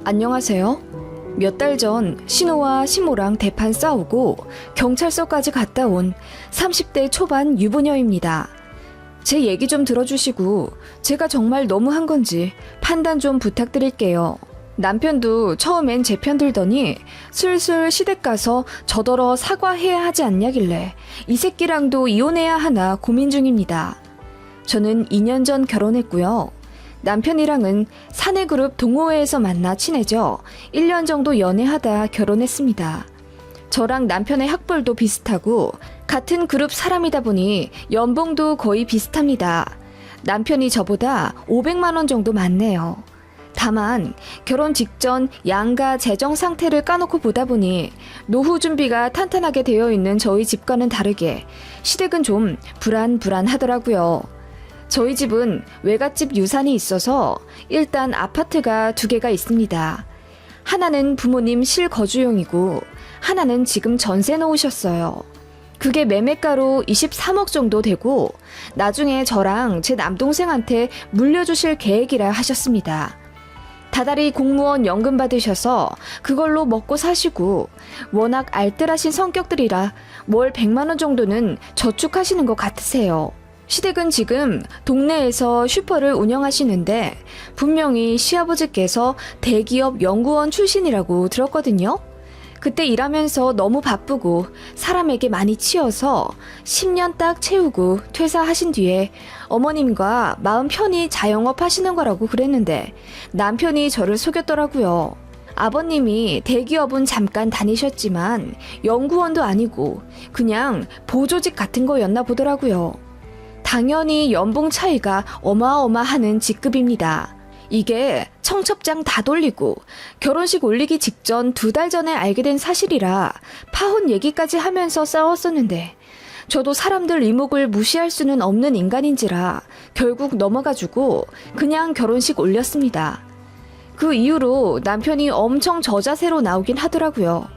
안녕하세요. 몇 달 전 신호와 시모랑 대판 싸우고 경찰서까지 갔다 온 30대 초반 유부녀입니다. 제 얘기 좀 들어주시고 제가 정말 너무한 건지 판단 좀 부탁드릴게요. 남편도 처음엔 제 편 들더니 슬슬 시댁 가서 저더러 사과해야 하지 않냐길래 이 새끼랑도 이혼해야 하나 고민 중입니다. 저는 2년 전 결혼했고요. 남편이랑은 사내그룹 동호회에서 만나 친해져 1년 정도 연애하다 결혼했습니다. 저랑 남편의 학벌도 비슷하고 같은 그룹 사람이다 보니 연봉도 거의 비슷합니다. 남편이 저보다 500만 원 정도 많네요. 다만 결혼 직전 양가 재정 상태를 까놓고 보다 보니 노후 준비가 탄탄하게 되어 있는 저희 집과는 다르게 시댁은 좀 불안하더라고요. 저희 집은 외갓집 유산이 있어서 일단 아파트가 2개가 있습니다. 하나는 부모님 실거주용이고 하나는 지금 전세 놓으셨어요. 그게 매매가로 23억 정도 되고 나중에 저랑 제 남동생한테 물려주실 계획이라 하셨습니다. 다달이 공무원 연금 받으셔서 그걸로 먹고 사시고 워낙 알뜰하신 성격들이라 월 100만 원 정도는 저축하시는 것 같으세요. 시댁은 지금 동네에서 슈퍼를 운영하시는데 분명히 시아버지께서 대기업 연구원 출신이라고 들었거든요. 그때 일하면서 너무 바쁘고 사람에게 많이 치여서 10년 딱 채우고 퇴사하신 뒤에 어머님과 마음 편히 자영업 하시는 거라고 그랬는데 남편이 저를 속였더라고요. 아버님이 대기업은 잠깐 다니셨지만 연구원도 아니고 그냥 보조직 같은 거였나 보더라고요. 당연히 연봉 차이가 어마어마하는 직급입니다. 이게 청첩장 다 돌리고 결혼식 올리기 직전 2달 전에 알게 된 사실이라 파혼 얘기까지 하면서 싸웠었는데 저도 사람들 이목을 무시할 수는 없는 인간인지라 결국 넘어가지고 그냥 결혼식 올렸습니다. 그 이후로 남편이 엄청 저자세로 나오긴 하더라고요.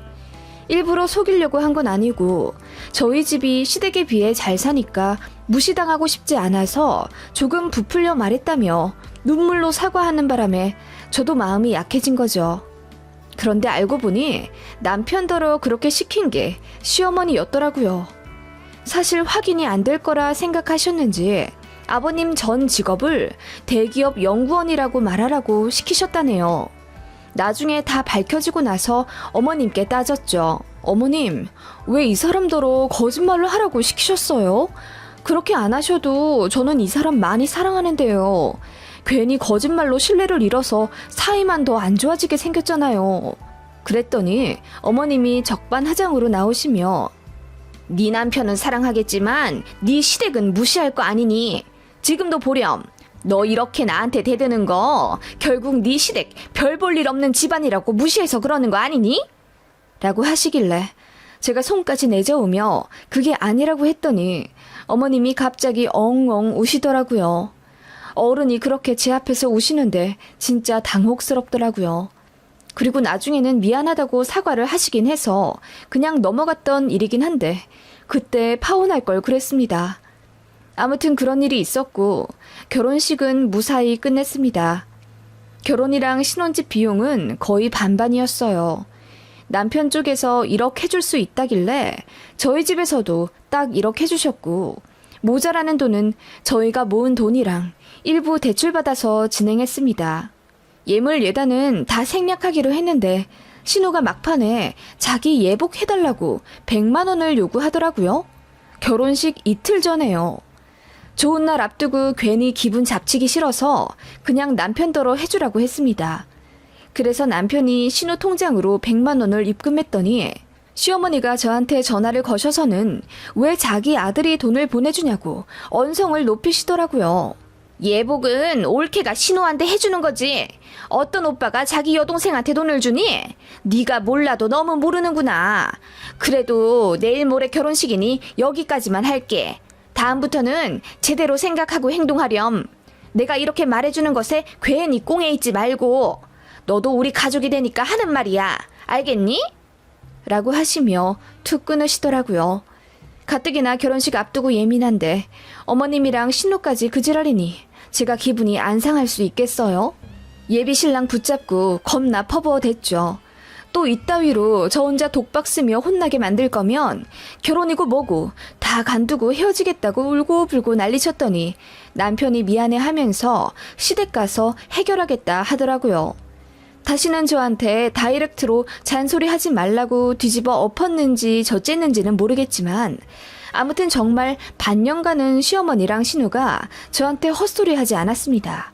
일부러 속이려고 한 건 아니고 저희 집이 시댁에 비해 잘 사니까 무시당하고 싶지 않아서 조금 부풀려 말했다며 눈물로 사과하는 바람에 저도 마음이 약해진 거죠. 그런데 알고 보니 남편더러 그렇게 시킨 게 시어머니였더라고요. 사실 확인이 안 될 거라 생각하셨는지 아버님 전 직업을 대기업 연구원이라고 말하라고 시키셨다네요. 나중에 다 밝혀지고 나서 어머님께 따졌죠. 어머님, 왜 이 사람더러 거짓말을 하라고 시키셨어요? 그렇게 안 하셔도 저는 이 사람 많이 사랑하는데요. 괜히 거짓말로 신뢰를 잃어서 사이만 더 안 좋아지게 생겼잖아요. 그랬더니 어머님이 적반하장으로 나오시며 네 남편은 사랑하겠지만 네 시댁은 무시할 거 아니니? 지금도 보렴. 너 이렇게 나한테 대드는 거 결국 네 시댁 별 볼 일 없는 집안이라고 무시해서 그러는 거 아니니? 라고 하시길래 제가 손까지 내저으며 그게 아니라고 했더니 어머님이 갑자기 엉엉 우시더라고요. 어른이 그렇게 제 앞에서 우시는데 진짜 당혹스럽더라고요. 그리고 나중에는 미안하다고 사과를 하시긴 해서 그냥 넘어갔던 일이긴 한데 그때 파혼할 걸 그랬습니다. 아무튼 그런 일이 있었고 결혼식은 무사히 끝냈습니다. 결혼이랑 신혼집 비용은 거의 반반이었어요. 남편 쪽에서 1억 해줄 수 있다길래 저희 집에서도 딱 1억 해주셨고 모자라는 돈은 저희가 모은 돈이랑 일부 대출받아서 진행했습니다. 예물 예단은 다 생략하기로 했는데 신우가 막판에 자기 예복해달라고 100만 원을 요구하더라고요. 결혼식 이틀 전에요. 좋은 날 앞두고 괜히 기분 잡치기 싫어서 그냥 남편더러 해주라고 했습니다. 그래서 남편이 신우 통장으로 100만 원을 입금했더니 시어머니가 저한테 전화를 거셔서는 왜 자기 아들이 돈을 보내주냐고 언성을 높이시더라고요. 예복은 올케가 신우한테 해주는 거지. 어떤 오빠가 자기 여동생한테 돈을 주니? 네가 몰라도 너무 모르는구나. 그래도 내일 모레 결혼식이니 여기까지만 할게. 다음부터는 제대로 생각하고 행동하렴. 내가 이렇게 말해주는 것에 괜히 꽁에 있지 말고 너도 우리 가족이 되니까 하는 말이야. 알겠니? 라고 하시며 툭 끊으시더라고요. 가뜩이나 결혼식 앞두고 예민한데 어머님이랑 신우까지 그 지랄이니 제가 기분이 안 상할 수 있겠어요? 예비 신랑 붙잡고 겁나 퍼부어댔죠. 또 이따위로 저 혼자 독박 쓰며 혼나게 만들 거면 결혼이고 뭐고 다 간두고 헤어지겠다고 울고불고 난리쳤더니 남편이 미안해하면서 시댁 가서 해결하겠다 하더라고요. 다시는 저한테 다이렉트로 잔소리하지 말라고 뒤집어 엎었는지 저쨌는지는 모르겠지만 아무튼 정말 반년간은 시어머니랑 신우가 저한테 헛소리하지 않았습니다.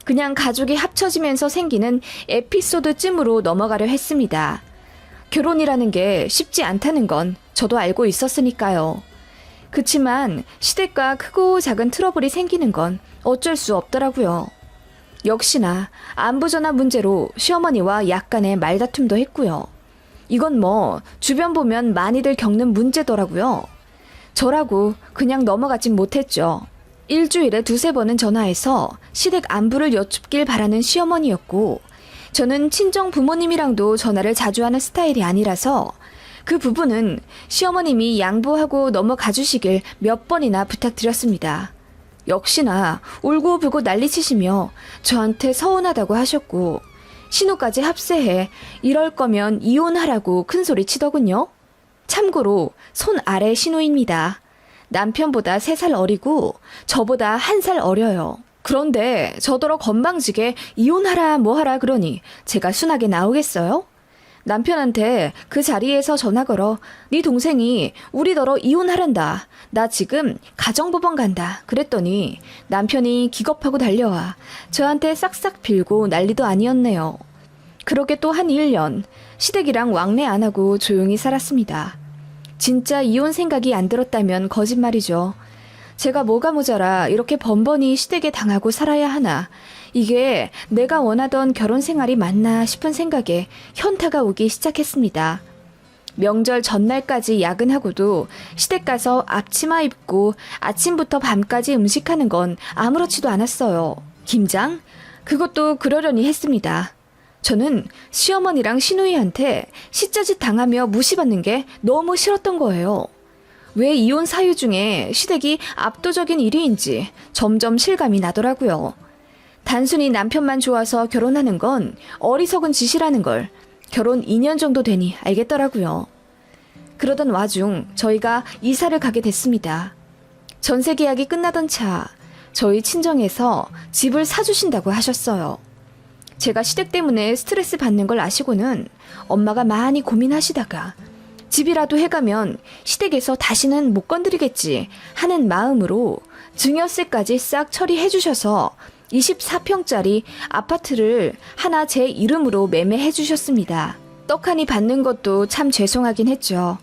그냥 가족이 합쳐지면서 생기는 에피소드쯤으로 넘어가려 했습니다. 결혼이라는 게 쉽지 않다는 건 저도 알고 있었으니까요. 그치만 시댁과 크고 작은 트러블이 생기는 건 어쩔 수 없더라고요. 역시나 안부전화 문제로 시어머니와 약간의 말다툼도 했고요. 이건 뭐 주변 보면 많이들 겪는 문제더라고요. 저라고 그냥 넘어가진 못했죠. 일주일에 2-3번은 전화해서 시댁 안부를 여쭙길 바라는 시어머니였고 저는 친정 부모님이랑도 전화를 자주 하는 스타일이 아니라서 그 부분은 시어머님이 양보하고 넘어가 주시길 몇 번이나 부탁드렸습니다. 역시나 울고불고 난리치시며 저한테 서운하다고 하셨고 신우까지 합세해 이럴 거면 이혼하라고 큰소리 치더군요. 참고로 손 아래 신우입니다. 남편보다 3살 어리고 저보다 1살 어려요. 그런데 저더러 건방지게 이혼하라 뭐하라 그러니 제가 순하게 나오겠어요? 남편한테 그 자리에서 전화 걸어 네 동생이 우리더러 이혼하란다. 나 지금 가정법원 간다. 그랬더니 남편이 기겁하고 달려와 저한테 싹싹 빌고 난리도 아니었네요. 그렇게 또 한 1년 시댁이랑 왕래 안 하고 조용히 살았습니다. 진짜 이혼 생각이 안 들었다면 거짓말이죠. 제가 뭐가 모자라 이렇게 번번이 시댁에 당하고 살아야 하나. 이게 내가 원하던 결혼 생활이 맞나 싶은 생각에 현타가 오기 시작했습니다. 명절 전날까지 야근하고도 시댁 가서 앞치마 입고 아침부터 밤까지 음식하는 건 아무렇지도 않았어요. 김장? 그것도 그러려니 했습니다. 저는 시어머니랑 시누이한테 시짜짓 당하며 무시받는 게 너무 싫었던 거예요. 왜 이혼 사유 중에 시댁이 압도적인 1위인지 점점 실감이 나더라고요. 단순히 남편만 좋아서 결혼하는 건 어리석은 짓이라는 걸 결혼 2년 정도 되니 알겠더라고요. 그러던 와중 저희가 이사를 가게 됐습니다. 전세 계약이 끝나던 차 저희 친정에서 집을 사주신다고 하셨어요. 제가 시댁 때문에 스트레스 받는 걸 아시고는 엄마가 많이 고민하시다가 집이라도 해가면 시댁에서 다시는 못 건드리겠지 하는 마음으로 증여세까지 싹 처리해 주셔서 24평짜리 아파트를 하나 제 이름으로 매매해 주셨습니다. 떡하니 받는 것도 참 죄송하긴 했죠.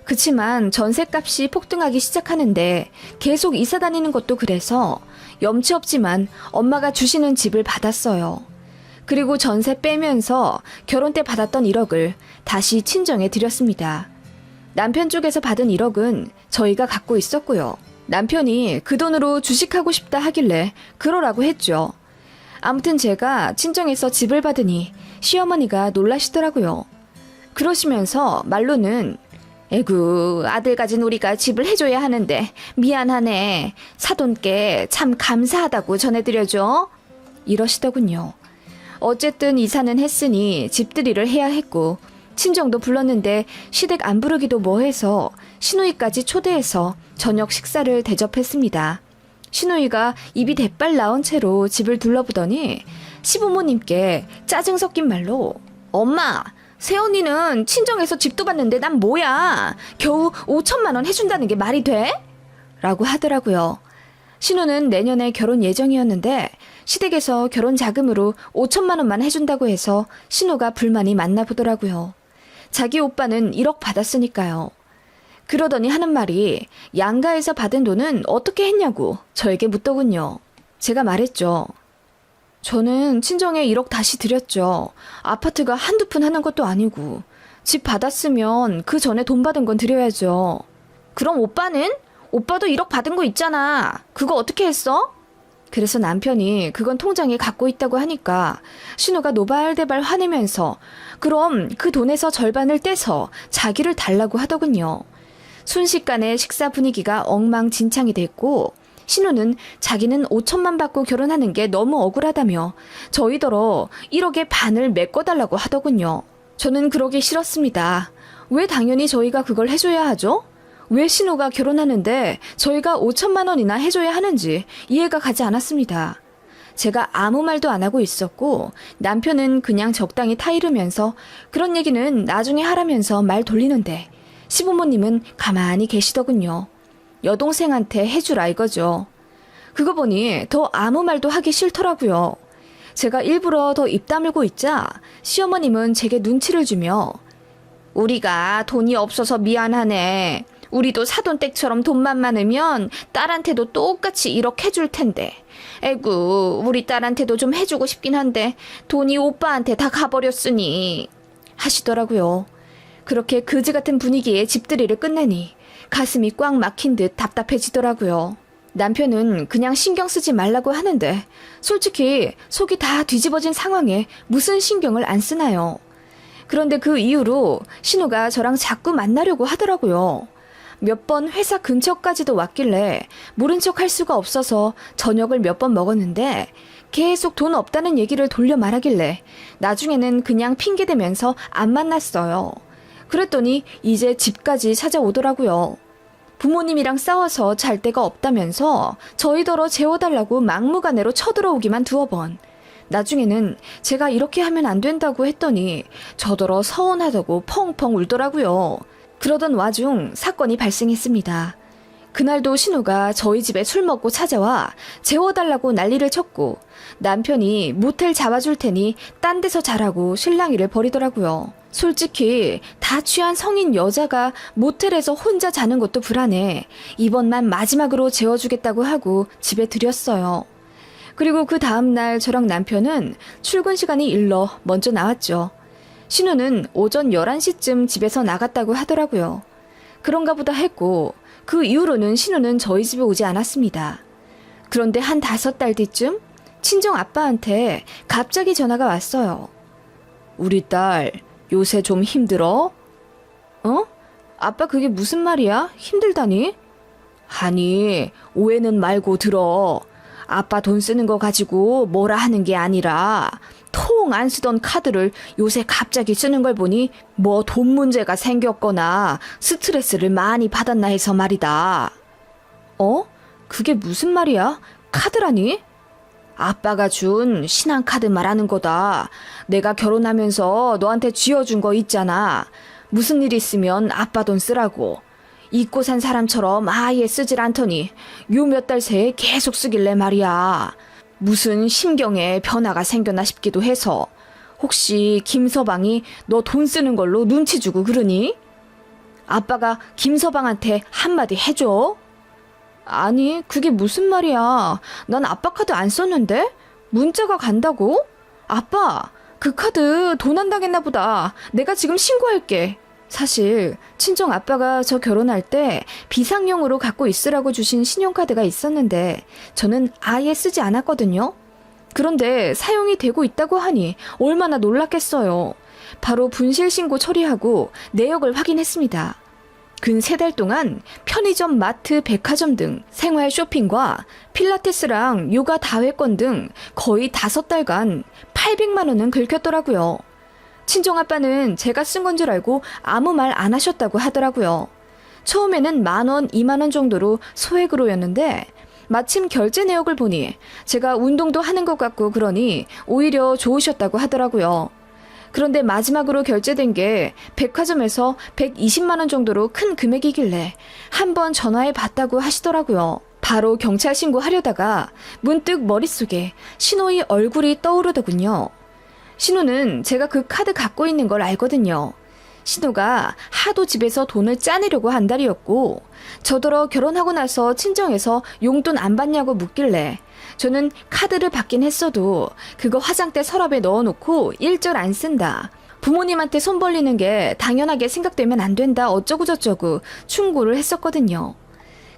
그치만 전셋값이 폭등하기 시작하는데 계속 이사 다니는 것도 그래서 염치 없지만 엄마가 주시는 집을 받았어요. 그리고 전세 빼면서 결혼 때 받았던 1억을 다시 친정에 드렸습니다. 남편 쪽에서 받은 1억은 저희가 갖고 있었고요. 남편이 그 돈으로 주식하고 싶다 하길래 그러라고 했죠. 아무튼 제가 친정에서 집을 받으니 시어머니가 놀라시더라고요. 그러시면서 말로는 에구 아들 가진 우리가 집을 해줘야 하는데 미안하네. 사돈께 참 감사하다고 전해드려줘. 이러시더군요. 어쨌든 이사는 했으니 집들이를 해야 했고 친정도 불렀는데 시댁 안 부르기도 뭐해서 시누이까지 초대해서 저녁 식사를 대접했습니다. 시누이가 입이 대빨 나온 채로 집을 둘러보더니 시부모님께 짜증 섞인 말로 엄마! 새언니는 친정에서 집도 봤는데 난 뭐야? 겨우 5천만 원 해준다는 게 말이 돼? 라고 하더라고요. 신우는 내년에 결혼 예정이었는데 시댁에서 결혼 자금으로 5천만 원만 해준다고 해서 신우가 불만이 많나 보더라고요. 자기 오빠는 1억 받았으니까요. 그러더니 하는 말이 양가에서 받은 돈은 어떻게 했냐고 저에게 묻더군요. 제가 말했죠. 저는 친정에 1억 다시 드렸죠. 아파트가 한두 푼 하는 것도 아니고 집 받았으면 그 전에 돈 받은 건 드려야죠. 그럼 오빠는? 오빠도 1억 받은 거 있잖아. 그거 어떻게 했어? 그래서 남편이 그건 통장에 갖고 있다고 하니까 신우가 노발대발 화내면서 그럼 그 돈에서 절반을 떼서 자기를 달라고 하더군요. 순식간에 식사 분위기가 엉망진창이 됐고 신우는 자기는 5천만 받고 결혼하는 게 너무 억울하다며 저희더러 1억의 반을 메꿔달라고 하더군요. 저는 그러기 싫었습니다. 왜 당연히 저희가 그걸 해줘야 하죠? 왜 신우가 결혼하는데 저희가 5천만 원이나 해줘야 하는지 이해가 가지 않았습니다. 제가 아무 말도 안 하고 있었고 남편은 그냥 적당히 타이르면서 그런 얘기는 나중에 하라면서 말 돌리는데 시부모님은 가만히 계시더군요. 여동생한테 해주라 이거죠. 그거 보니 더 아무 말도 하기 싫더라고요. 제가 일부러 더 입 다물고 있자 시어머님은 제게 눈치를 주며 우리가 돈이 없어서 미안하네. 우리도 사돈댁처럼 돈만 많으면 딸한테도 똑같이 1억 해줄 텐데. 에구, 우리 딸한테도 좀 해주고 싶긴 한데 돈이 오빠한테 다 가버렸으니 하시더라고요. 그렇게 그지 같은 분위기에 집들이를 끝내니 가슴이 꽉 막힌 듯 답답해지더라고요. 남편은 그냥 신경 쓰지 말라고 하는데 솔직히 속이 다 뒤집어진 상황에 무슨 신경을 안 쓰나요? 그런데 그 이후로 신우가 저랑 자꾸 만나려고 하더라고요. 몇 번 회사 근처까지도 왔길래 모른 척 할 수가 없어서 저녁을 몇 번 먹었는데 계속 돈 없다는 얘기를 돌려 말하길래 나중에는 그냥 핑계대면서 안 만났어요. 그랬더니 이제 집까지 찾아오더라고요. 부모님이랑 싸워서 잘 데가 없다면서 저희더러 재워달라고 막무가내로 쳐들어오기만 2번. 나중에는 제가 이렇게 하면 안 된다고 했더니 저더러 서운하다고 펑펑 울더라고요. 그러던 와중 사건이 발생했습니다. 그날도 신우가 저희 집에 술 먹고 찾아와 재워달라고 난리를 쳤고 남편이 모텔 잡아줄 테니 딴 데서 자라고 실랑이를 벌이더라고요. 솔직히 다 취한 성인 여자가 모텔에서 혼자 자는 것도 불안해 이번만 마지막으로 재워주겠다고 하고 집에 들였어요. 그리고 그 다음날 저랑 남편은 출근 시간이 일러 먼저 나왔죠. 신우는 오전 11시쯤 집에서 나갔다고 하더라고요. 그런가 보다 했고 그 이후로는 신우는 저희 집에 오지 않았습니다. 그런데 한 5달 뒤쯤 친정 아빠한테 갑자기 전화가 왔어요. 우리 딸 요새 좀 힘들어? 어? 아빠 그게 무슨 말이야? 힘들다니? 아니 오해는 말고 들어. 아빠 돈 쓰는 거 가지고 뭐라 하는 게 아니라 통 안 쓰던 카드를 요새 갑자기 쓰는 걸 보니 뭐 돈 문제가 생겼거나 스트레스를 많이 받았나 해서 말이다. 어? 그게 무슨 말이야? 카드라니? 아빠가 준 신한카드 말하는 거다. 내가 결혼하면서 너한테 쥐어준 거 있잖아. 무슨 일 있으면 아빠 돈 쓰라고. 잊고 산 사람처럼 아예 쓰질 않더니 요 몇 달 새에 계속 쓰길래 말이야. 무슨 심경에 변화가 생겼나 싶기도 해서. 혹시 김서방이 너 돈 쓰는 걸로 눈치 주고 그러니? 아빠가 김서방한테 한마디 해줘? 아니 그게 무슨 말이야. 난 아빠 카드 안 썼는데? 문자가 간다고? 아빠 그 카드 도난 당했나 보다. 내가 지금 신고할게. 사실 친정 아빠가 저 결혼할 때 비상용으로 갖고 있으라고 주신 신용카드가 있었는데 저는 아예 쓰지 않았거든요. 그런데 사용이 되고 있다고 하니 얼마나 놀랐겠어요. 바로 분실신고 처리하고 내역을 확인했습니다. 근 3달 동안 편의점, 마트, 백화점 등 생활 쇼핑과 필라테스랑 요가 다회권 등 거의 5달간 800만 원은 긁혔더라고요. 친정아빠는 제가 쓴 건 줄 알고 아무 말 안 하셨다고 하더라고요. 처음에는 10,000원, 20,000원 정도로 소액으로였는데 마침 결제 내역을 보니 제가 운동도 하는 것 같고 그러니 오히려 좋으셨다고 하더라고요. 그런데 마지막으로 결제된 게 백화점에서 120만 원 정도로 큰 금액이길래 한번 전화해 봤다고 하시더라고요. 바로 경찰 신고하려다가 문득 머릿속에 신우의 얼굴이 떠오르더군요. 신우는 제가 그 카드 갖고 있는 걸 알거든요. 신우가 하도 집에서 돈을 짜내려고 한달이었고 저더러 결혼하고 나서 친정에서 용돈 안 받냐고 묻길래 저는 카드를 받긴 했어도 그거 화장대 서랍에 넣어놓고 일절 안 쓴다. 부모님한테 손 벌리는 게 당연하게 생각되면 안 된다 어쩌고저쩌고 충고를 했었거든요.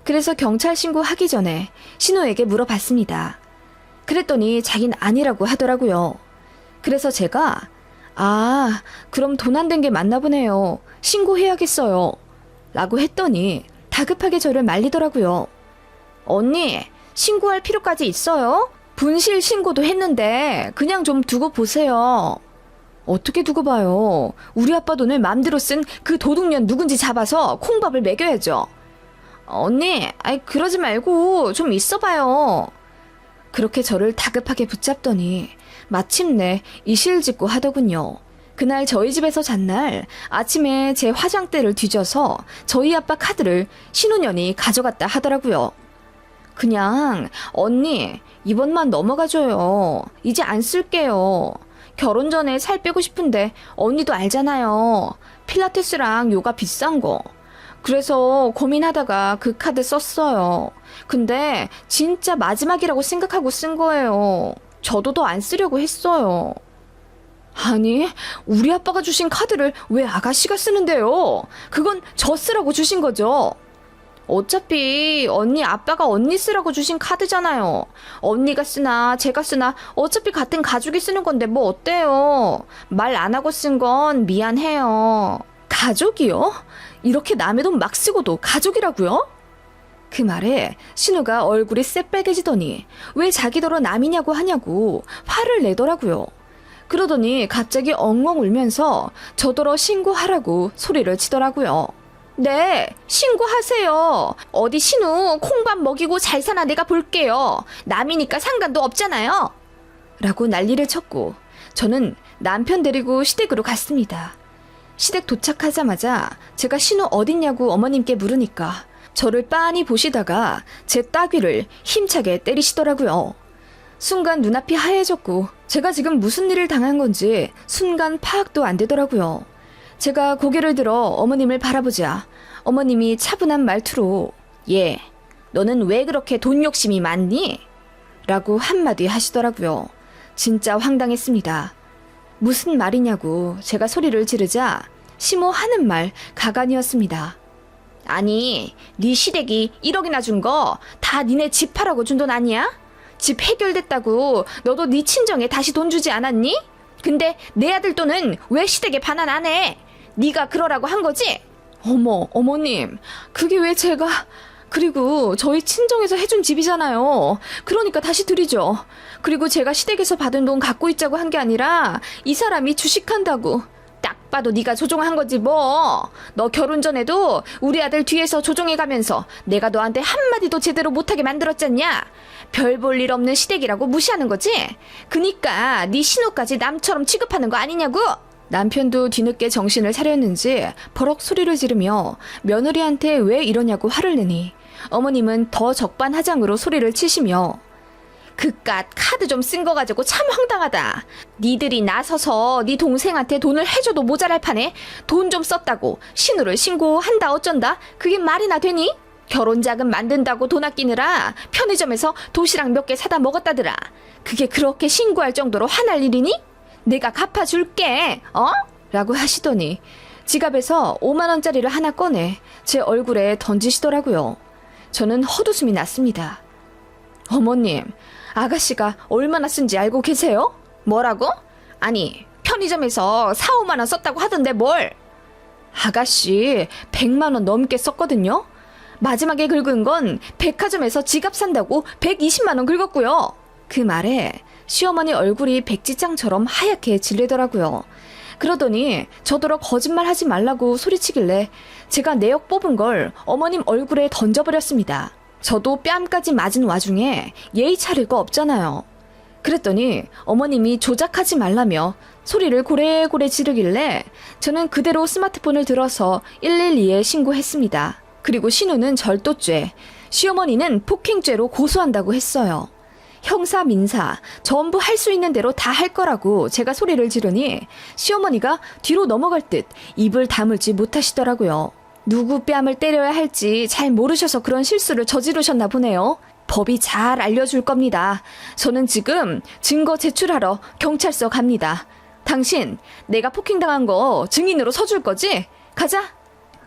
그래서 경찰 신고하기 전에 신우에게 물어봤습니다. 그랬더니 자긴 아니라고 하더라고요. 그래서 제가 그럼 돈 안 된 게 맞나 보네요. 신고해야겠어요. 라고 했더니 다급하게 저를 말리더라고요. 언니, 신고할 필요까지 있어요? 분실 신고도 했는데 그냥 좀 두고 보세요. 어떻게 두고 봐요? 우리 아빠 돈을 맘대로 쓴 그 도둑년 누군지 잡아서 콩밥을 먹여야죠. 언니, 그러지 말고 좀 있어봐요. 그렇게 저를 다급하게 붙잡더니 마침내 이실직고 하더군요. 그날 저희 집에서 잔 날 아침에 제 화장대를 뒤져서 저희 아빠 카드를 신혼년이 가져갔다 하더라고요. 그냥 언니 이번만 넘어가줘요. 이제 안 쓸게요. 결혼 전에 살 빼고 싶은데 언니도 알잖아요. 필라테스랑 요가 비싼 거. 그래서 고민하다가 그 카드 썼어요. 근데 진짜 마지막이라고 생각하고 쓴 거예요. 저도 더 안 쓰려고 했어요. 아니, 우리 아빠가 주신 카드를 왜 아가씨가 쓰는데요? 그건 저 쓰라고 주신 거죠. 어차피 언니 아빠가 언니 쓰라고 주신 카드잖아요. 언니가 쓰나 제가 쓰나 어차피 같은 가족이 쓰는 건데 뭐 어때요? 말 안 하고 쓴 건 미안해요. 가족이요? 이렇게 남의 돈 막 쓰고도 가족이라고요? 그 말에 신우가 얼굴이 새빨개지더니 왜 자기더러 남이냐고 하냐고 화를 내더라고요. 그러더니 갑자기 엉엉 울면서 저더러 신고하라고 소리를 치더라고요. 네, 신고하세요. 어디 신우 콩밥 먹이고 잘 사나 내가 볼게요. 남이니까 상관도 없잖아요. 라고 난리를 쳤고 저는 남편 데리고 시댁으로 갔습니다. 시댁 도착하자마자 제가 신우 어딨냐고 어머님께 물으니까 저를 빤히 보시다가 제 따귀를 힘차게 때리시더라고요. 순간 눈앞이 하얘졌고 제가 지금 무슨 일을 당한 건지 순간 파악도 안 되더라고요. 제가 고개를 들어 어머님을 바라보자 어머님이 차분한 말투로 얘, 너는 왜 그렇게 돈 욕심이 많니? 라고 한마디 하시더라고요. 진짜 황당했습니다. 무슨 말이냐고 제가 소리를 지르자 심호하는 말 가관이었습니다. 아니, 네 시댁이 1억이나 준 거 다 니네 집 팔라고 준 돈 아니야? 집 해결됐다고 너도 네 친정에 다시 돈 주지 않았니? 근데 내 아들 돈은 왜 시댁에 반환 안 해? 네가 그러라고 한 거지? 어머, 어머님, 그게 왜 제가... 그리고 저희 친정에서 해준 집이잖아요. 그러니까 다시 드리죠. 그리고 제가 시댁에서 받은 돈 갖고 있자고 한 게 아니라 이 사람이 주식한다고. 딱 봐도 네가 조종한 거지 뭐. 너 결혼 전에도 우리 아들 뒤에서 조종해가면서 내가 너한테 한마디도 제대로 못하게 만들었잖냐. 별 볼 일 없는 시댁이라고 무시하는 거지. 그니까 네 신우까지 남처럼 취급하는 거 아니냐고. 남편도 뒤늦게 정신을 차렸는지 버럭 소리를 지르며 며느리한테 왜 이러냐고 화를 내니 어머님은 더 적반하장으로 소리를 치시며 그깟 카드 좀 쓴 거 가지고 참 황당하다. 니들이 나서서 네 동생한테 돈을 해줘도 모자랄 판에 돈 좀 썼다고 신우를 신고한다 어쩐다? 그게 말이나 되니? 결혼자금 만든다고 돈 아끼느라 편의점에서 도시락 몇 개 사다 먹었다더라. 그게 그렇게 신고할 정도로 화날 일이니? 내가 갚아줄게, 어? 라고 하시더니 지갑에서 5만 원짜리를 하나 꺼내 제 얼굴에 던지시더라고요. 저는 헛웃음이 났습니다. 어머님, 아가씨가 얼마나 쓴지 알고 계세요? 뭐라고? 아니, 편의점에서 4, 5만 원 썼다고 하던데 뭘? 아가씨 100만 원 넘게 썼거든요? 마지막에 긁은 건 백화점에서 지갑 산다고 120만 원 긁었고요. 그 말에 시어머니 얼굴이 백지장처럼 하얗게 질리더라고요. 그러더니 저더러 거짓말하지 말라고 소리치길래 제가 내역 뽑은 걸 어머님 얼굴에 던져버렸습니다. 저도 뺨까지 맞은 와중에 예의 차릴 거 없잖아요. 그랬더니 어머님이 조작하지 말라며 소리를 고래고래 지르길래 저는 그대로 스마트폰을 들어서 112에 신고했습니다. 그리고 신우는 절도죄, 시어머니는 폭행죄로 고소한다고 했어요. 형사, 민사 전부 할 수 있는 대로 다 할 거라고 제가 소리를 지르니 시어머니가 뒤로 넘어갈 듯 입을 다물지 못하시더라고요. 누구 뺨을 때려야 할지 잘 모르셔서 그런 실수를 저지르셨나 보네요. 법이 잘 알려줄 겁니다. 저는 지금 증거 제출하러 경찰서 갑니다. 당신 내가 폭행당한 거 증인으로 서줄 거지? 가자!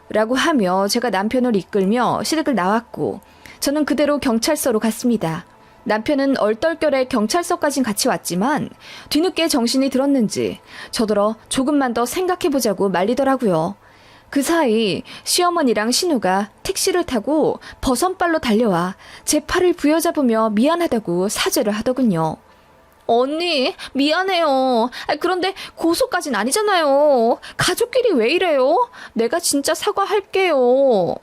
라고 하며 제가 남편을 이끌며 시댁을 나왔고 저는 그대로 경찰서로 갔습니다. 남편은 얼떨결에 경찰서까진 같이 왔지만 뒤늦게 정신이 들었는지 저더러 조금만 더 생각해보자고 말리더라고요. 그 사이 시어머니랑 신우가 택시를 타고 버선발로 달려와 제 팔을 부여잡으며 미안하다고 사죄를 하더군요. 언니, 미안해요. 그런데 고소까진 아니잖아요. 가족끼리 왜 이래요? 내가 진짜 사과할게요.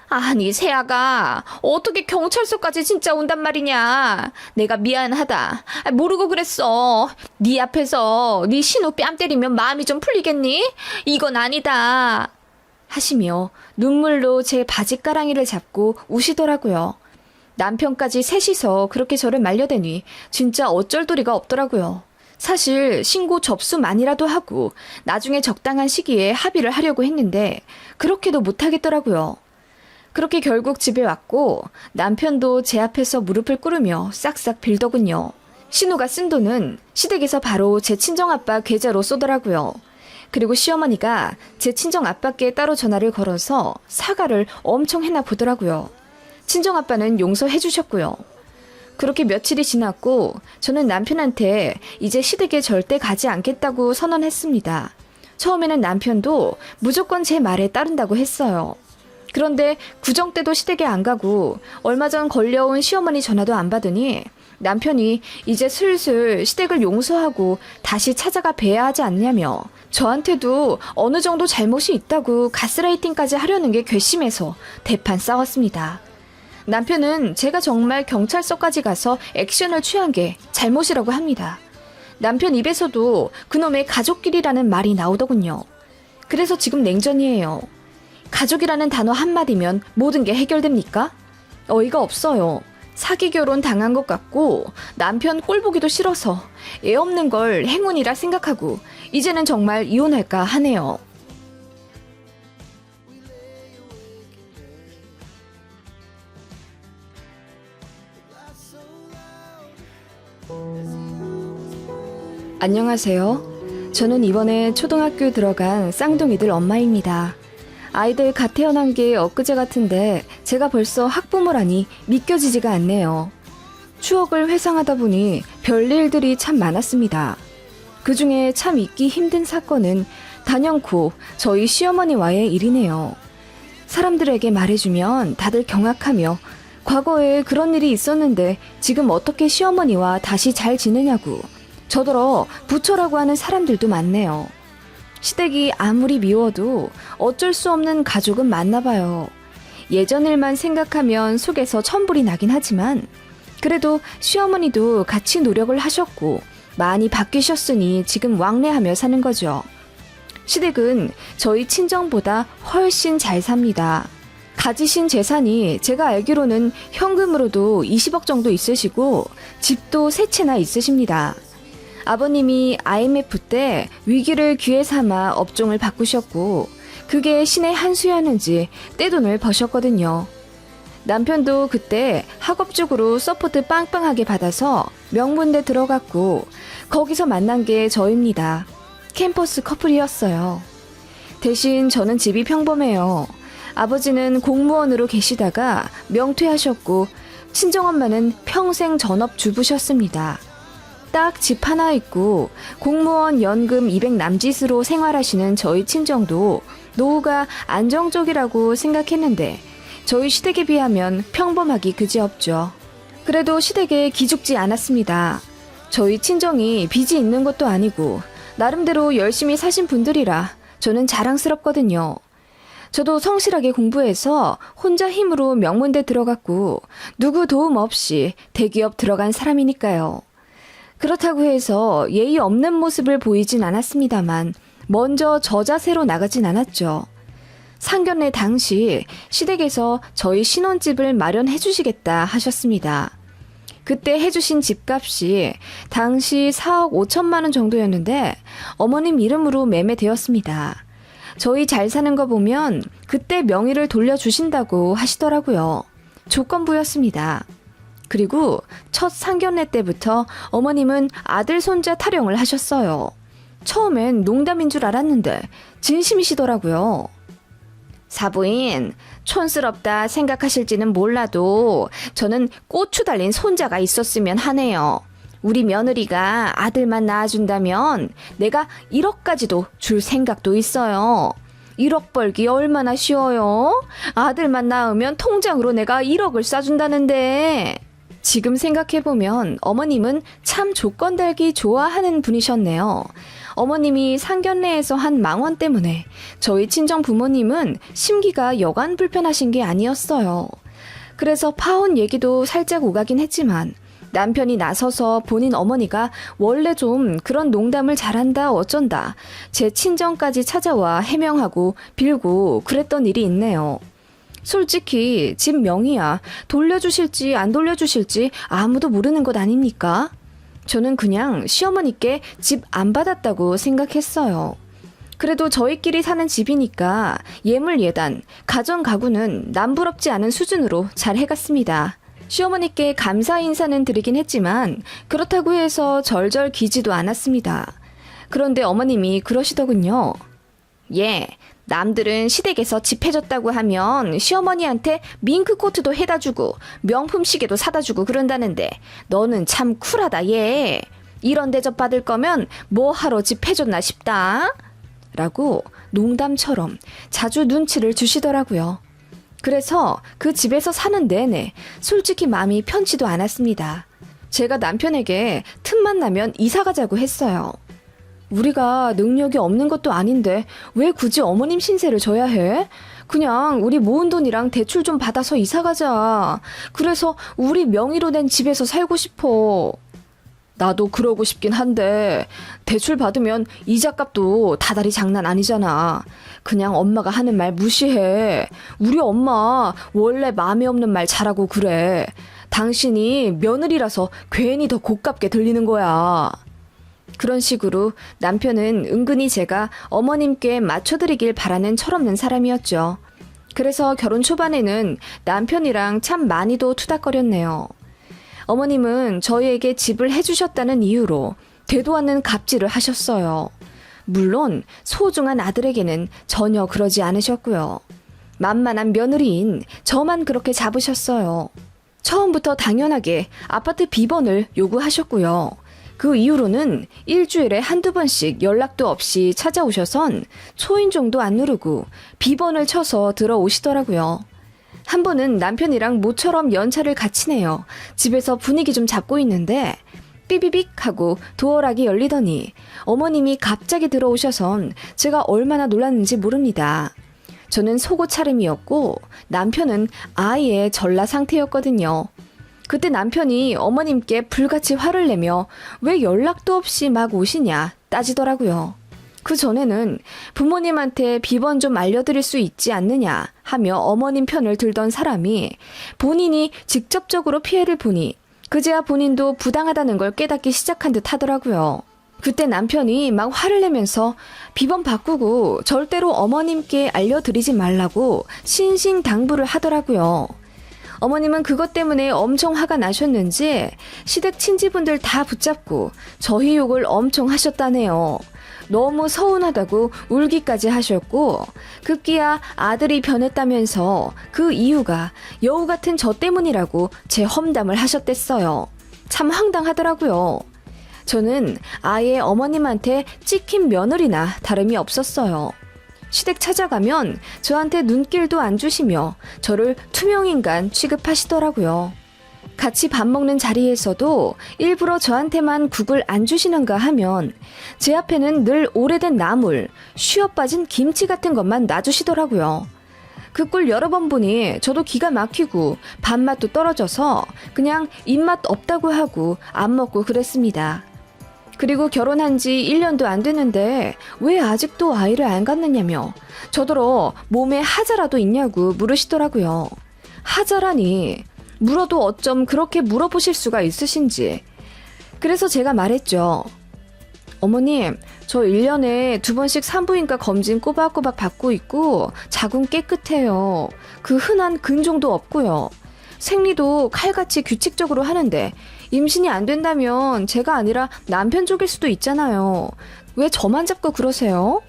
아니, 세아가 어떻게 경찰서까지 진짜 온단 말이냐. 내가 미안하다. 모르고 그랬어. 네 앞에서 네 신우 뺨 때리면 마음이 좀 풀리겠니? 이건 아니다. 하시며 눈물로 제 바지가랑이를 잡고 우시더라고요. 남편까지 셋이서 그렇게 저를 말려대니 진짜 어쩔 도리가 없더라고요. 사실 신고 접수만이라도 하고 나중에 적당한 시기에 합의를 하려고 했는데 그렇게도 못하겠더라고요. 그렇게 결국 집에 왔고 남편도 제 앞에서 무릎을 꿇으며 싹싹 빌더군요. 신우가 쓴 돈은 시댁에서 바로 제 친정아빠 계좌로 쏘더라고요. 그리고 시어머니가 제 친정아빠께 따로 전화를 걸어서 사과를 엄청 했나 보더라고요. 친정아빠는 용서해 주셨고요. 그렇게 며칠이 지났고 저는 남편한테 이제 시댁에 절대 가지 않겠다고 선언했습니다. 처음에는 남편도 무조건 제 말에 따른다고 했어요. 그런데 구정 때도 시댁에 안 가고 얼마 전 걸려온 시어머니 전화도 안 받으니 남편이 이제 슬슬 시댁을 용서하고 다시 찾아가 뵈야 하지 않냐며 저한테도 어느 정도 잘못이 있다고 가스라이팅까지 하려는 게 괘씸해서 대판 싸웠습니다. 남편은 제가 정말 경찰서까지 가서 액션을 취한 게 잘못이라고 합니다. 남편 입에서도 그놈의 가족끼리라는 말이 나오더군요. 그래서 지금 냉전이에요. 가족이라는 단어 한마디면 모든 게 해결됩니까? 어이가 없어요. 사기 결혼 당한 것 같고 남편 꼴 보기도 싫어서 애 없는 걸 행운이라 생각하고 이제는 정말 이혼할까 하네요. 안녕하세요. 저는 이번에 초등학교 들어간 쌍둥이들 엄마입니다. 아이들 갓 태어난 게 엊그제 같은데 제가 벌써 학부모라니 믿겨지지가 않네요. 추억을 회상하다 보니 별일들이 참 많았습니다. 그중에 참 잊기 힘든 사건은 단연코 저희 시어머니와의 일이네요. 사람들에게 말해주면 다들 경악하며 과거에 그런 일이 있었는데 지금 어떻게 시어머니와 다시 잘 지내냐고 저더러 부처라고 하는 사람들도 많네요. 시댁이 아무리 미워도 어쩔 수 없는 가족은 맞나 봐요. 예전 일만 생각하면 속에서 천불이 나긴 하지만 그래도 시어머니도 같이 노력을 하셨고 많이 바뀌셨으니 지금 왕래하며 사는 거죠. 시댁은 저희 친정보다 훨씬 잘 삽니다. 가지신 재산이 제가 알기로는 현금으로도 20억 정도 있으시고 집도 3채나 있으십니다. 아버님이 IMF 때 위기를 기회 삼아 업종을 바꾸셨고 그게 신의 한 수였는지 떼돈을 버셨거든요. 남편도 그때 학업 쪽으로 서포트 빵빵하게 받아서 명문대 들어갔고 거기서 만난 게 저입니다. 캠퍼스 커플이었어요. 대신 저는 집이 평범해요. 아버지는 공무원으로 계시다가 명퇴하셨고 친정엄마는 평생 전업주부셨습니다. 딱 집 하나 있고 공무원 연금 200 남짓으로 생활하시는 저희 친정도 노후가 안정적이라고 생각했는데 저희 시댁에 비하면 평범하기 그지없죠. 그래도 시댁에 기죽지 않았습니다. 저희 친정이 빚이 있는 것도 아니고 나름대로 열심히 사신 분들이라 저는 자랑스럽거든요. 저도 성실하게 공부해서 혼자 힘으로 명문대 들어갔고 누구 도움 없이 대기업 들어간 사람이니까요. 그렇다고 해서 예의 없는 모습을 보이진 않았습니다만 먼저 저자세로 나가진 않았죠. 상견례 당시 시댁에서 저희 신혼집을 마련해 주시겠다 하셨습니다. 그때 해주신 집값이 당시 4억 5천만 원 정도였는데 어머님 이름으로 매매되었습니다. 저희 잘 사는 거 보면 그때 명의를 돌려주신다고 하시더라고요. 조건부였습니다. 그리고 첫 상견례 때부터 어머님은 아들 손자 타령을 하셨어요. 처음엔 농담인 줄 알았는데 진심이시더라고요. 사부인, 촌스럽다 생각하실지는 몰라도 저는 고추 달린 손자가 있었으면 하네요. 우리 며느리가 아들만 낳아준다면 내가 1억까지도 줄 생각도 있어요. 1억 벌기 얼마나 쉬워요? 아들만 낳으면 통장으로 내가 1억을 쏴준다는데. 지금 생각해보면 어머님은 참 조건 달기 좋아하는 분이셨네요. 어머님이 상견례에서 한 망원 때문에 저희 친정 부모님은 심기가 여간 불편하신 게 아니었어요. 그래서 파혼 얘기도 살짝 오가긴 했지만 남편이 나서서 본인 어머니가 원래 좀 그런 농담을 잘한다 어쩐다 제 친정까지 찾아와 해명하고 빌고 그랬던 일이 있네요. 솔직히 집 명의야 돌려주실지 안 돌려주실지 아무도 모르는 것 아닙니까? 저는 그냥 시어머니께 집 안 받았다고 생각했어요. 그래도 저희끼리 사는 집이니까 예물 예단, 가전 가구는 남부럽지 않은 수준으로 잘 해갔습니다. 시어머니께 감사 인사는 드리긴 했지만 그렇다고 해서 절절 기지도 않았습니다. 그런데 어머님이 그러시더군요. 예, 남들은 시댁에서 집 해줬다고 하면 시어머니한테 밍크코트도 해다주고 명품 시계도 사다주고 그런다는데 너는 참 쿨하다 얘. 이런 대접 받을 거면 뭐 하러 집 해줬나 싶다. 라고 농담처럼 자주 눈치를 주시더라고요. 그래서 그 집에서 사는 내내 솔직히 마음이 편치도 않았습니다. 제가 남편에게 틈만 나면 이사 가자고 했어요. 우리가 능력이 없는 것도 아닌데 왜 굳이 어머님 신세를 져야 해? 그냥 우리 모은 돈이랑 대출 좀 받아서 이사 가자. 그래서 우리 명의로 낸 집에서 살고 싶어. 나도 그러고 싶긴 한데 대출 받으면 이자값도 다달이 장난 아니잖아. 그냥 엄마가 하는 말 무시해. 우리 엄마 원래 마음에 없는 말 잘하고 그래. 당신이 며느리라서 괜히 더 고깝게 들리는 거야. 그런 식으로 남편은 은근히 제가 어머님께 맞춰드리길 바라는 철없는 사람이었죠. 그래서 결혼 초반에는 남편이랑 참 많이도 투닥거렸네요. 어머님은 저희에게 집을 해주셨다는 이유로 되도 않는 갑질을 하셨어요. 물론 소중한 아들에게는 전혀 그러지 않으셨고요. 만만한 며느리인 저만 그렇게 잡으셨어요. 처음부터 당연하게 아파트 비번을 요구하셨고요. 그 이후로는 일주일에 한두 번씩 연락도 없이 찾아오셔선 초인종도 안 누르고 비번을 쳐서 들어오시더라고요. 한 번은 남편이랑 모처럼 연차를 같이 내요. 집에서 분위기 좀 잡고 있는데 삐비빅 하고 도어락이 열리더니 어머님이 갑자기 들어오셔선 제가 얼마나 놀랐는지 모릅니다. 저는 속옷 차림이었고 남편은 아예 전라 상태였거든요. 그때 남편이 어머님께 불같이 화를 내며 왜 연락도 없이 막 오시냐 따지더라고요. 그 전에는 부모님한테 비번 좀 알려드릴 수 있지 않느냐 하며 어머님 편을 들던 사람이 본인이 직접적으로 피해를 보니 그제야 본인도 부당하다는 걸 깨닫기 시작한 듯 하더라고요. 그때 남편이 막 화를 내면서 비번 바꾸고 절대로 어머님께 알려드리지 말라고 신신당부를 하더라고요. 어머님은 그것 때문에 엄청 화가 나셨는지 시댁 친지분들 다 붙잡고 저희 욕을 엄청 하셨다네요. 너무 서운하다고 울기까지 하셨고 급기야 아들이 변했다면서 그 이유가 여우 같은 저 때문이라고 제 험담을 하셨댔어요. 참 황당하더라고요. 저는 아예 어머님한테 찍힌 며느리나 다름이 없었어요. 시댁 찾아가면 저한테 눈길도 안 주시며 저를 투명인간 취급하시더라고요. 같이 밥 먹는 자리에서도 일부러 저한테만 국을 안 주시는가 하면 제 앞에는 늘 오래된 나물, 쉬어빠진 김치 같은 것만 놔주시더라고요. 그 꼴 여러 번 보니 저도 기가 막히고 밥맛도 떨어져서 그냥 입맛 없다고 하고 안 먹고 그랬습니다. 그리고 결혼한 지 1년도 안 됐는데 왜 아직도 아이를 안 갖느냐며 저더러 몸에 하자라도 있냐고 물으시더라고요. 하자라니 물어도 어쩜 그렇게 물어보실 수가 있으신지. 그래서 제가 말했죠. 어머님, 저 1년에 2번씩 산부인과 검진 꼬박꼬박 받고 있고 자궁 깨끗해요. 그 흔한 근종도 없고요. 생리도 칼같이 규칙적으로 하는데 임신이 안 된다면 제가 아니라 남편 쪽일 수도 있잖아요. 왜 저만 잡고 그러세요?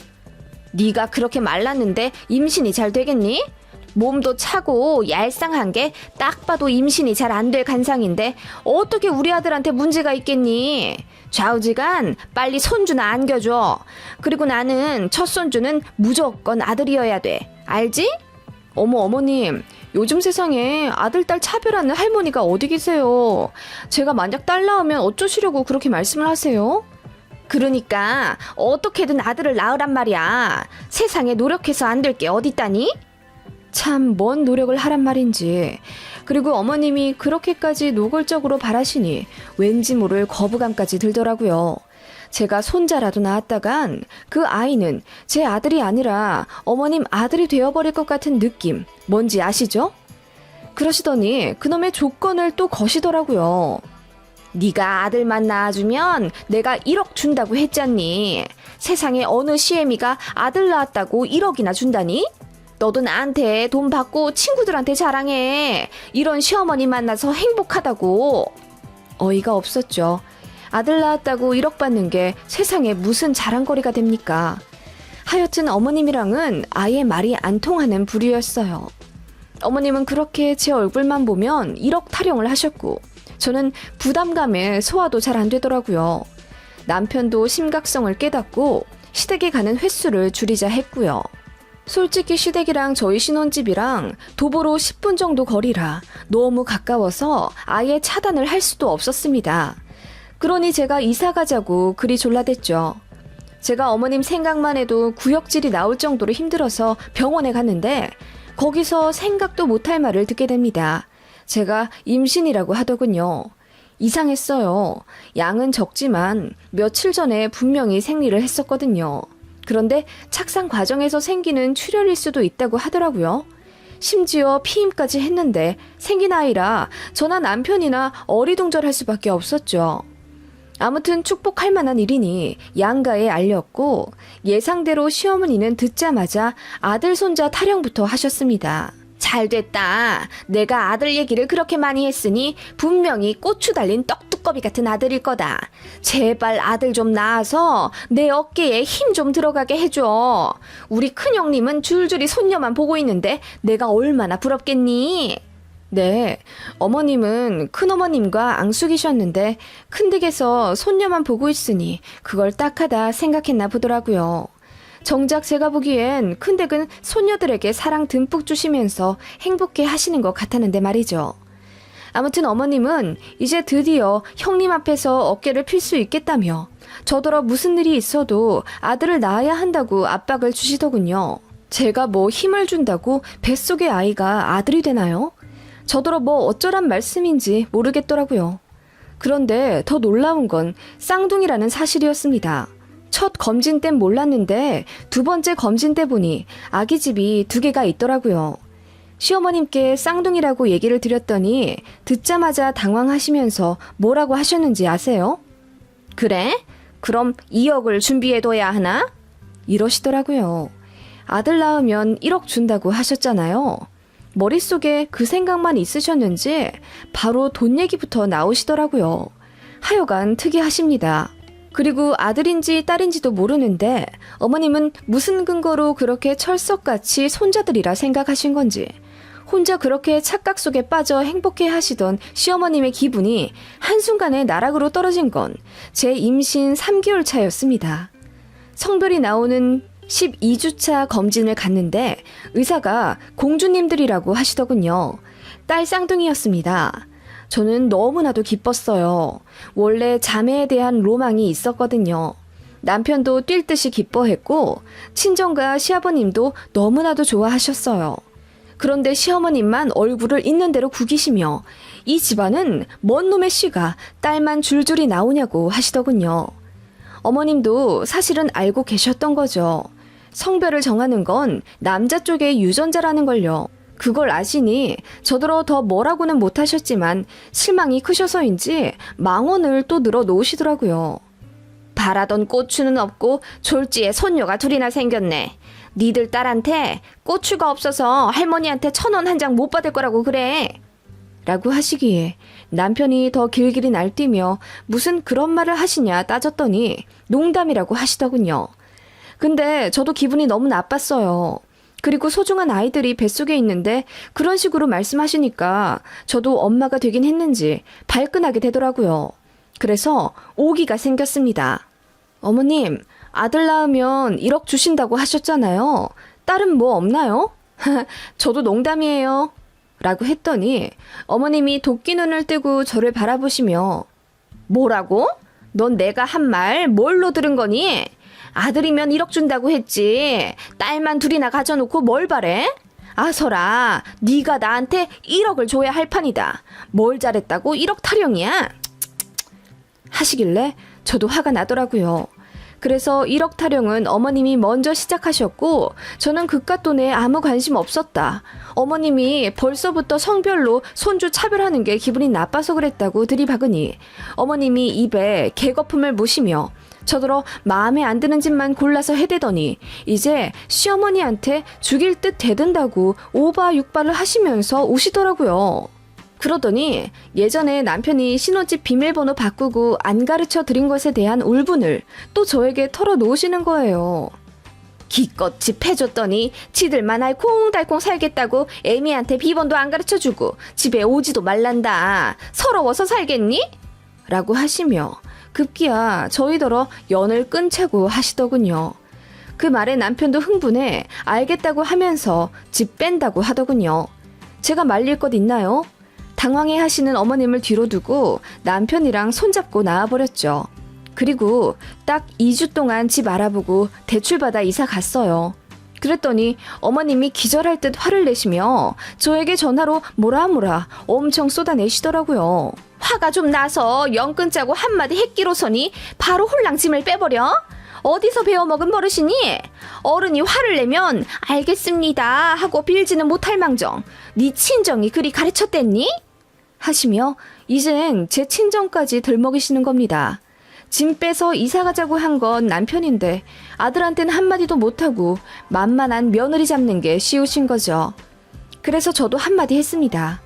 네가 그렇게 말랐는데 임신이 잘 되겠니? 몸도 차고 얄쌍한 게 딱 봐도 임신이 잘 안 될 간상인데 어떻게 우리 아들한테 문제가 있겠니? 좌우지간 빨리 손주나 안겨줘. 그리고 나는 첫 손주는 무조건 아들이어야 돼. 알지? 어머 어머님, 요즘 세상에 아들 딸 차별하는 할머니가 어디 계세요? 제가 만약 딸 낳으면 어쩌시려고 그렇게 말씀을 하세요? 그러니까 어떻게든 아들을 낳으란 말이야. 세상에 노력해서 안 될 게 어딨다니? 참 뭔 노력을 하란 말인지. 그리고 어머님이 그렇게까지 노골적으로 바라시니 왠지 모를 거부감까지 들더라고요. 제가 손자라도 낳았다간 그 아이는 제 아들이 아니라 어머님 아들이 되어버릴 것 같은 느낌, 뭔지 아시죠? 그러시더니 그놈의 조건을 또 거시더라고요. 네가 아들만 낳아주면 내가 1억 준다고 했잖니. 세상에 어느 시애미가 아들 낳았다고 1억이나 준다니? 너도 나한테 돈 받고 친구들한테 자랑해. 이런 시어머니 만나서 행복하다고. 어이가 없었죠. 아들 낳았다고 1억 받는 게 세상에 무슨 자랑거리가 됩니까? 하여튼 어머님이랑은 아예 말이 안 통하는 부류였어요. 어머님은 그렇게 제 얼굴만 보면 1억 타령을 하셨고 저는 부담감에 소화도 잘 안 되더라고요. 남편도 심각성을 깨닫고 시댁에 가는 횟수를 줄이자 했고요. 솔직히 시댁이랑 저희 신혼집이랑 도보로 10분 정도 거리라 너무 가까워서 아예 차단을 할 수도 없었습니다. 그러니 제가 이사 가자고 그리 졸라댔죠. 제가 어머님 생각만 해도 구역질이 나올 정도로 힘들어서 병원에 갔는데 거기서 생각도 못할 말을 듣게 됩니다. 제가 임신이라고 하더군요. 이상했어요. 양은 적지만 며칠 전에 분명히 생리를 했었거든요. 그런데 착상 과정에서 생기는 출혈일 수도 있다고 하더라고요. 심지어 피임까지 했는데 생긴 아이라 저나 남편이나 어리둥절할 수밖에 없었죠. 아무튼 축복할 만한 일이니 양가에 알렸고 예상대로 시어머니는 듣자마자 아들 손자 타령부터 하셨습니다. 잘됐다. 내가 아들 얘기를 그렇게 많이 했으니 분명히 고추 달린 떡두꺼비 같은 아들일 거다. 제발 아들 좀 낳아서 내 어깨에 힘 좀 들어가게 해줘. 우리 큰형님은 줄줄이 손녀만 보고 있는데 내가 얼마나 부럽겠니? 네, 어머님은 큰어머님과 앙숙이셨는데 큰댁에서 손녀만 보고 있으니 그걸 딱하다 생각했나 보더라고요. 정작 제가 보기엔 큰댁은 손녀들에게 사랑 듬뿍 주시면서 행복해 하시는 것 같았는데 말이죠. 아무튼 어머님은 이제 드디어 형님 앞에서 어깨를 필 수 있겠다며 저더러 무슨 일이 있어도 아들을 낳아야 한다고 압박을 주시더군요. 제가 뭐 힘을 준다고 뱃속의 아이가 아들이 되나요? 저더러 뭐 어쩌란 말씀인지 모르겠더라고요. 그런데 더 놀라운 건 쌍둥이라는 사실이었습니다. 첫 검진 땐 몰랐는데 두 번째 검진 때 보니 아기집이 2개가 있더라고요. 시어머님께 쌍둥이라고 얘기를 드렸더니 듣자마자 당황하시면서 뭐라고 하셨는지 아세요? 그래? 그럼 2억을 준비해둬야 하나? 이러시더라고요. 아들 낳으면 1억 준다고 하셨잖아요. 머릿속에 그 생각만 있으셨는지 바로 돈 얘기부터 나오시더라고요. 하여간 특이하십니다. 그리고 아들인지 딸인지도 모르는데 어머님은 무슨 근거로 그렇게 철석같이 손자들이라 생각하신 건지 혼자 그렇게 착각 속에 빠져 행복해 하시던 시어머님의 기분이 한순간에 나락으로 떨어진 건 제 임신 3개월 차였습니다. 성별이 나오는 12주차 검진을 갔는데 의사가 공주님들이라고 하시더군요. 딸 쌍둥이였습니다. 저는 너무나도 기뻤어요. 원래 자매에 대한 로망이 있었거든요. 남편도 뛸 듯이 기뻐했고 친정과 시아버님도 너무나도 좋아하셨어요. 그런데 시어머님만 얼굴을 있는 대로 구기시며 이 집안은 뭔 놈의 씨가 딸만 줄줄이 나오냐고 하시더군요. 어머님도 사실은 알고 계셨던 거죠. 성별을 정하는 건 남자 쪽의 유전자라는 걸요. 그걸 아시니 저더러 더 뭐라고는 못하셨지만 실망이 크셔서인지 망언을 또 늘어 놓으시더라고요. 바라던 고추는 없고 졸지에 손녀가 2이나 생겼네. 니들 딸한테 고추가 없어서 할머니한테 1,000원 한 장 못 받을 거라고 그래. 라고 하시기에 남편이 더 길길이 날뛰며 무슨 그런 말을 하시냐 따졌더니 농담이라고 하시더군요. 근데 저도 기분이 너무 나빴어요. 그리고 소중한 아이들이 뱃속에 있는데 그런 식으로 말씀하시니까 저도 엄마가 되긴 했는지 발끈하게 되더라고요. 그래서 오기가 생겼습니다. 어머님, 아들 낳으면 1억 주신다고 하셨잖아요. 딸은 뭐 없나요? 저도 농담이에요. 라고 했더니 어머님이 도끼 눈을 뜨고 저를 바라보시며 뭐라고? 넌 내가 한 말 뭘로 들은 거니? 아들이면 1억 준다고 했지. 딸만 둘이나 가져놓고 뭘 바래? 아서라, 네가 나한테 1억을 줘야 할 판이다. 뭘 잘했다고 1억 타령이야? 하시길래 저도 화가 나더라고요. 그래서 1억 타령은 어머님이 먼저 시작하셨고 저는 그깟 돈에 아무 관심 없었다. 어머님이 벌써부터 성별로 손주 차별하는 게 기분이 나빠서 그랬다고 들이박으니 어머님이 입에 개거품을 무시며 저더러 마음에 안 드는 짓만 골라서 해대더니 이제 시어머니한테 죽일 듯 대든다고 오바육바를 하시면서 우시더라고요. 그러더니 예전에 남편이 신혼집 비밀번호 바꾸고 안 가르쳐 드린 것에 대한 울분을 또 저에게 털어놓으시는 거예요. 기껏 집 해줬더니 지들만 알콩달콩 살겠다고 애미한테 비번도 안 가르쳐주고 집에 오지도 말란다. 서러워서 살겠니? 라고 하시며 급기야 저희더러 연을 끊자고 하시더군요. 그 말에 남편도 흥분해 알겠다고 하면서 집 뺀다고 하더군요. 제가 말릴 것 있나요? 당황해 하시는 어머님을 뒤로 두고 남편이랑 손잡고 나와버렸죠. 그리고 딱 2주 동안 집 알아보고 대출받아 이사 갔어요. 그랬더니 어머님이 기절할 듯 화를 내시며 저에게 전화로 뭐라 엄청 쏟아내시더라고요. 화가 좀 나서 연 끊자고 한마디 했기로서니 바로 홀랑 짐을 빼버려? 어디서 배워먹은 버릇이니? 어른이 화를 내면 알겠습니다 하고 빌지는 못할 망정 네 친정이 그리 가르쳤댔니? 하시며 이젠 제 친정까지 들먹이시는 겁니다. 짐 빼서 이사 가자고 한 건 남편인데 아들한테는 한마디도 못하고 만만한 며느리 잡는 게 쉬우신 거죠. 그래서 저도 한마디 했습니다.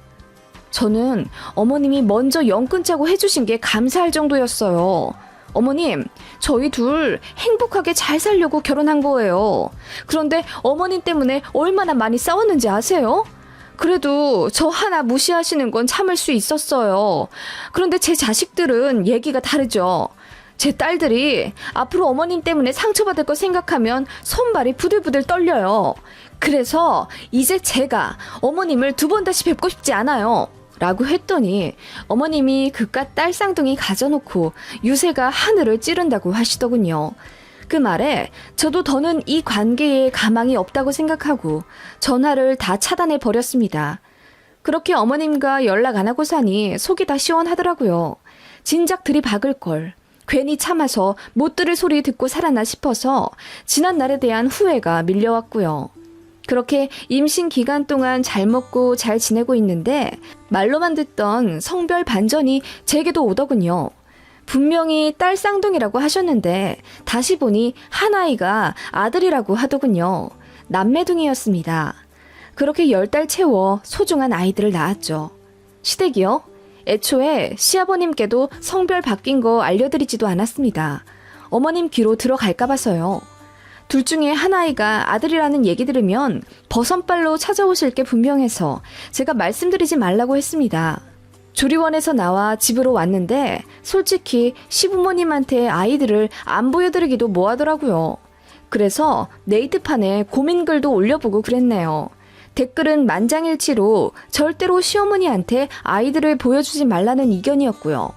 저는 어머님이 먼저 연 끊자고 해주신 게 감사할 정도였어요. 어머님, 저희 둘 행복하게 잘 살려고 결혼한 거예요. 그런데 어머님 때문에 얼마나 많이 싸웠는지 아세요? 그래도 저 하나 무시하시는 건 참을 수 있었어요. 그런데 제 자식들은 얘기가 다르죠. 제 딸들이 앞으로 어머님 때문에 상처받을 거 생각하면 손발이 부들부들 떨려요. 그래서 이제 제가 어머님을 2번 다시 뵙고 싶지 않아요. 라고 했더니 어머님이 그깟 딸 쌍둥이 가져놓고 유세가 하늘을 찌른다고 하시더군요. 그 말에 저도 더는 이 관계에 가망이 없다고 생각하고 전화를 다 차단해 버렸습니다. 그렇게 어머님과 연락 안 하고 사니 속이 다 시원하더라고요. 진작 들이박을 걸. 괜히 참아서 못 들을 소리 듣고 살았나 싶어서 지난 날에 대한 후회가 밀려왔고요. 그렇게 임신 기간 동안 잘 먹고 잘 지내고 있는데 말로만 듣던 성별 반전이 제게도 오더군요. 분명히 딸 쌍둥이라고 하셨는데 다시 보니 한 아이가 아들이라고 하더군요. 남매둥이였습니다. 그렇게 10달 채워 소중한 아이들을 낳았죠. 시댁이요? 애초에 시아버님께도 성별 바뀐 거 알려드리지도 않았습니다. 어머님 귀로 들어갈까 봐서요. 둘 중에 한 아이가 아들이라는 얘기 들으면 버선발로 찾아오실 게 분명해서 제가 말씀드리지 말라고 했습니다. 조리원에서 나와 집으로 왔는데 솔직히 시부모님한테 아이들을 안 보여드리기도 뭐하더라고요. 그래서 네이트판에 고민글도 올려보고 그랬네요. 댓글은 만장일치로 절대로 시어머니한테 아이들을 보여주지 말라는 의견이었고요.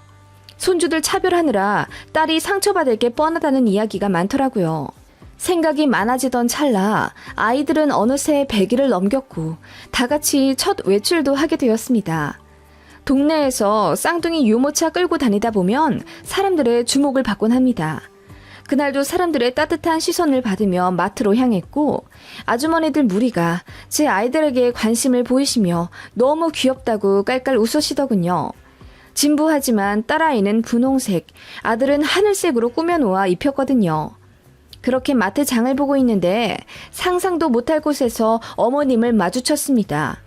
손주들 차별하느라 딸이 상처받을 게 뻔하다는 이야기가 많더라고요. 생각이 많아지던 찰나 아이들은 어느새 100일을 넘겼고 다 같이 첫 외출도 하게 되었습니다. 동네에서 쌍둥이 유모차 끌고 다니다 보면 사람들의 주목을 받곤 합니다. 그날도 사람들의 따뜻한 시선을 받으며 마트로 향했고 아주머니들 무리가 제 아이들에게 관심을 보이시며 너무 귀엽다고 깔깔 웃으시더군요. 진부하지만 딸아이는 분홍색, 아들은 하늘색으로 꾸며놓아 입혔거든요. 그렇게 마트 장을 보고 있는데 상상도 못할 곳에서 어머님을 마주쳤습니다.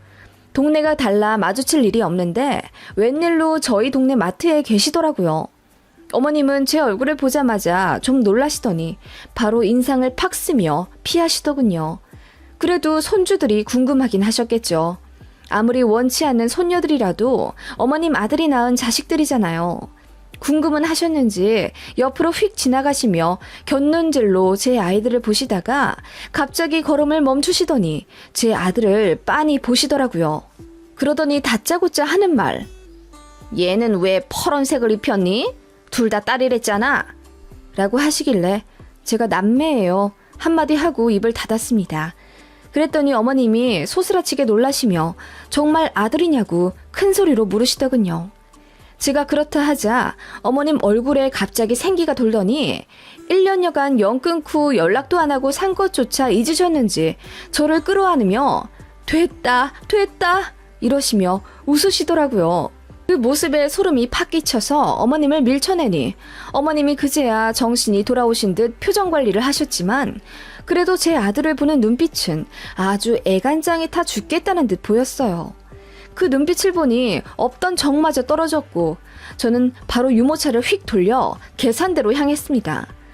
동네가 달라 마주칠 일이 없는데 웬일로 저희 동네 마트에 계시더라고요. 어머님은 제 얼굴을 보자마자 좀 놀라시더니 바로 인상을 팍 쓰며 피하시더군요. 그래도 손주들이 궁금하긴 하셨겠죠. 아무리 원치 않는 손녀들이라도 어머님 아들이 낳은 자식들이잖아요. 궁금은 하셨는지 옆으로 휙 지나가시며 곁눈질로 제 아이들을 보시다가 갑자기 걸음을 멈추시더니 제 아들을 빤히 보시더라고요. 그러더니 다짜고짜 하는 말. 얘는 왜 퍼런색을 입혔니? 둘 다 딸이랬잖아. 라고 하시길래 제가 남매예요. 한마디 하고 입을 닫았습니다. 그랬더니 어머님이 소스라치게 놀라시며 정말 아들이냐고 큰 소리로 물으시더군요. 제가 그렇다 하자 어머님 얼굴에 갑자기 생기가 돌더니 1년여간 영 끊고 연락도 안 하고 산 것조차 잊으셨는지 저를 끌어안으며 됐다 이러시며 웃으시더라고요. 그 모습에 소름이 팍 끼쳐서 어머님을 밀쳐내니 어머님이 그제야 정신이 돌아오신 듯 표정 관리를 하셨지만 그래도 제 아들을 보는 눈빛은 아주 애간장이 타 죽겠다는 듯 보였어요. 그 눈빛을 보니 없던 정마저 떨어졌고 저는 바로 유모차를 휙 돌려 계산대로 향했습니다.